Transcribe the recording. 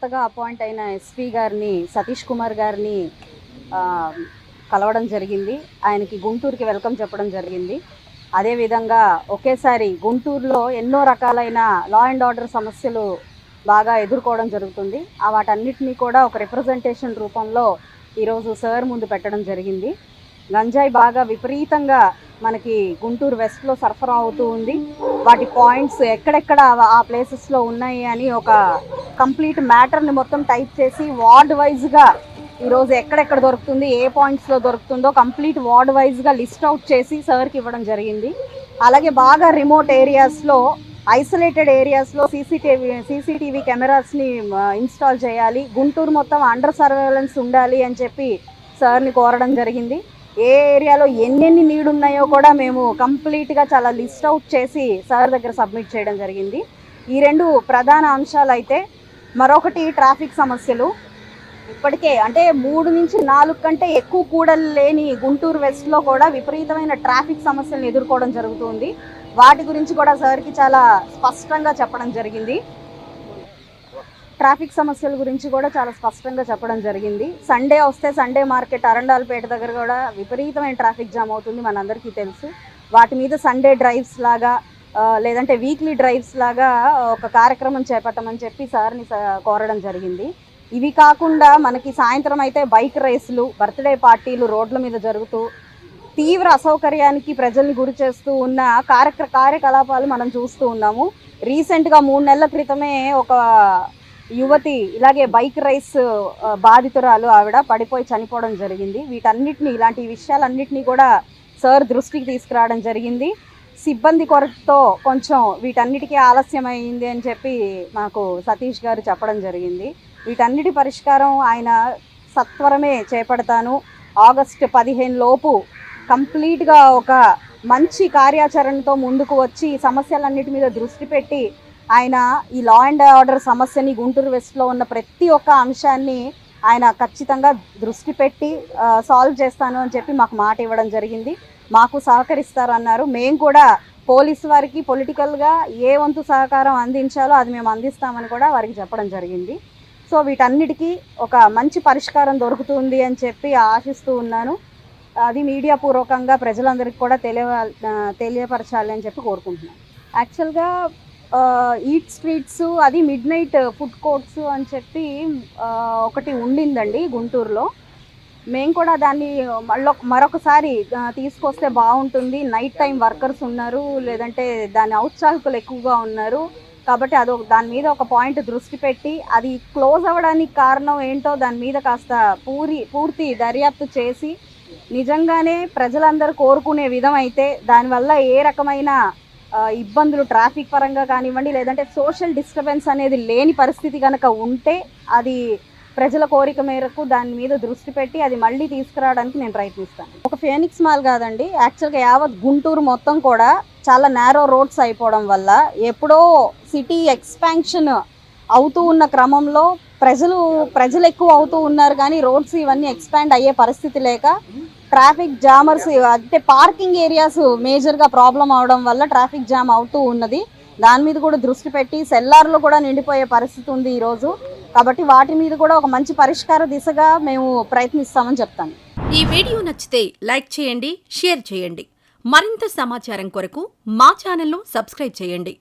కొత్తగా అపాయింట్ అయిన ఎస్పీ గారిని సతీష్ కుమార్ గారిని కలవడం జరిగింది. ఆయనకి గుంటూరుకి వెల్కమ్ చెప్పడం జరిగింది. అదేవిధంగా ఒకేసారి గుంటూరులో ఎన్నో రకాలైన లా అండ్ ఆర్డర్ సమస్యలు బాగా ఎదుర్కోవడం జరుగుతుంది. వాటన్నిటినీ కూడా ఒక రిప్రజెంటేషన్ రూపంలో ఈరోజు సార్ ముందు పెట్టడం జరిగింది. గంజాయి బాగా విపరీతంగా మనకి గుంటూరు వెస్ట్లో సరఫరా అవుతూ ఉంది. వాటి పాయింట్స్ ఎక్కడెక్కడ ఆ ప్లేసెస్లో ఉన్నాయి అని ఒక కంప్లీట్ మ్యాటర్ని మొత్తం టైప్ చేసి వార్డ్ వైజ్గా ఈరోజు ఎక్కడెక్కడ దొరుకుతుంది, ఏ పాయింట్స్లో దొరుకుతుందో కంప్లీట్ వార్డ్ వైజ్గా లిస్ట్ అవుట్ చేసి సార్కి ఇవ్వడం జరిగింది. అలాగే బాగా రిమోట్ ఏరియాస్లో, ఐసోలేటెడ్ ఏరియాస్లో సీసీటీవీ కెమెరాస్ని ఇన్స్టాల్ చేయాలి, గుంటూరు మొత్తం అండర్ సర్వేలెన్స్ ఉండాలి అని చెప్పి సార్ని కోరడం జరిగింది. ఏ ఏరియాలో ఎన్నెన్ని నీడ్ ఉన్నాయో కూడా మేము కంప్లీట్గా చాలా లిస్ట్ అవుట్ చేసి సార్ దగ్గర సబ్మిట్ చేయడం జరిగింది. ఈ రెండు ప్రధాన అంశాలు అయితే, మరొకటి ట్రాఫిక్ సమస్యలు. ఇప్పటికే అంటే 3 నుంచి 4 కంటే ఎక్కువ కూడలు లేని గుంటూరు వెస్ట్లో కూడా విపరీతమైన ట్రాఫిక్ సమస్యలను ఎదుర్కోవడం జరుగుతుంది. వాటి గురించి కూడా సార్కి చాలా స్పష్టంగా చెప్పడం జరిగింది. ట్రాఫిక్ సమస్యల గురించి కూడా చాలా స్పష్టంగా చెప్పడం జరిగింది. సండే వస్తే సండే మార్కెట్ అరండాలపేట దగ్గర కూడా విపరీతమైన ట్రాఫిక్ జామ్ అవుతుంది, మనందరికీ తెలుసు. వాటి మీద సండే డ్రైవ్స్ లాగా లేదంటే వీక్లీ డ్రైవ్స్ లాగా ఒక కార్యక్రమం చేపట్టమని చెప్పి సార్ని కోరడం జరిగింది. ఇవి కాకుండా మనకి సాయంత్రం అయితే బైక్ రేసులు, బర్త్డే పార్టీలు రోడ్ల మీద జరుగుతూ తీవ్ర అసౌకర్యానికి ప్రజల్ని గురి చేస్తూ ఉన్న కార్యకలాపాలు మనం చూస్తూ ఉన్నాము. రీసెంట్గా 3 నెలల క్రితమే ఒక యువతి ఇలాగే బైక్ రేస్ బాధితురాలు ఆవిడ పడిపోయి చనిపోవడం జరిగింది. ఇలాంటి విషయాలన్నింటినీ కూడా సార్ దృష్టికి తీసుకురావడం జరిగింది. సిబ్బంది కొరతతో కొంచెం వీటన్నిటికీ ఆలస్యమైంది అని చెప్పి మాకు సతీష్ గారు చెప్పడం జరిగింది. వీటన్నిటి పరిష్కారం ఆయన సత్వరమే చేపడతాను, ఆగస్టు 15 లోపు కంప్లీట్గా ఒక మంచి కార్యాచరణతో ముందుకు వచ్చి సమస్యలన్నిటి మీద దృష్టి పెట్టి ఆయన ఈ లా అండ్ ఆర్డర్ సమస్యని, గుంటూరు వెస్ట్లో ఉన్న ప్రతి ఒక్క అంశాన్ని ఆయన ఖచ్చితంగా దృష్టి పెట్టి సాల్వ్ చేస్తాను అని చెప్పి మాకు మాట ఇవ్వడం జరిగింది. మాకు సహకరిస్తారన్నారు. మేము కూడా పోలీసు వారికి పొలిటికల్గా ఏ వంతు సహకారం అందించాలో అది మేము అందిస్తామని కూడా వారికి చెప్పడం జరిగింది. సో వీటన్నిటికీ ఒక మంచి పరిష్కారం దొరుకుతుంది అని చెప్పి ఆశిస్తూ ఉన్నాను. అది మీడియా పూర్వకంగా ప్రజలందరికీ కూడా తెలియపరచాలి అని చెప్పి కోరుకుంటున్నాను. యాక్చువల్గా ఈట్ స్ట్రీట్స్, అది మిడ్ నైట్ ఫుడ్ కోర్ట్స్ అని చెప్పి ఒకటి ఉండిందండి గుంటూరులో. మేము కూడా దాన్ని మరొకసారి తీసుకొస్తే బాగుంటుంది. నైట్ టైం వర్కర్స్ ఉన్నారు, లేదంటే దాని ఔత్సాహికులు ఎక్కువగా ఉన్నారు. కాబట్టి దాని మీద ఒక పాయింట్ దృష్టి పెట్టి అది క్లోజ్ అవ్వడానికి కారణం ఏంటో దాని మీద కాస్త పూర్తి దర్యాప్తు చేసి నిజంగానే ప్రజలందరూ కోరుకునే విధం అయితే, దానివల్ల ఏ రకమైన ఇబ్బందులు ట్రాఫిక్ పరంగా కానివ్వండి, లేదంటే సోషల్ డిస్టర్బెన్స్ అనేది లేని పరిస్థితి కనుక ఉంటే అది ప్రజల కోరిక మేరకు దాని మీద దృష్టి పెట్టి అది మళ్ళీ తీసుకురావడానికి నేను ప్రయత్నిస్తాను. ఒక ఫీనిక్స్ మాల్ కాదండి, యాక్చువల్గా యావత్ గుంటూరు మొత్తం కూడా చాలా నేరో రోడ్స్ అయిపోవడం వల్ల ఎప్పుడో సిటీ ఎక్స్పాన్షన్ అవుతూ ఉన్న క్రమంలో ప్రజలు ఎక్కువ అవుతూ ఉన్నారు, కానీ రోడ్స్ ఇవన్నీ ఎక్స్పాండ్ అయ్యే పరిస్థితి లేక ట్రాఫిక్ జామర్స్ అంటే పార్కింగ్ ఏరియాస్ మేజర్గా ప్రాబ్లం అవడం వల్ల ట్రాఫిక్ జామ్ అవుతూ ఉన్నది. దాని మీద కూడా దృష్టి పెట్టి సెల్లార్లు కూడా నిండిపోయే పరిస్థితి ఉంది ఈరోజు. కాబట్టి వాటి మీద కూడా ఒక మంచి పరిష్కార దిశగా మేము ప్రయత్నిస్తామని చెప్తాను. ఈ వీడియో నచ్చితే లైక్ చేయండి, షేర్ చేయండి. మరింత సమాచారం కొరకు మా ఛానల్ను సబ్స్క్రైబ్ చేయండి.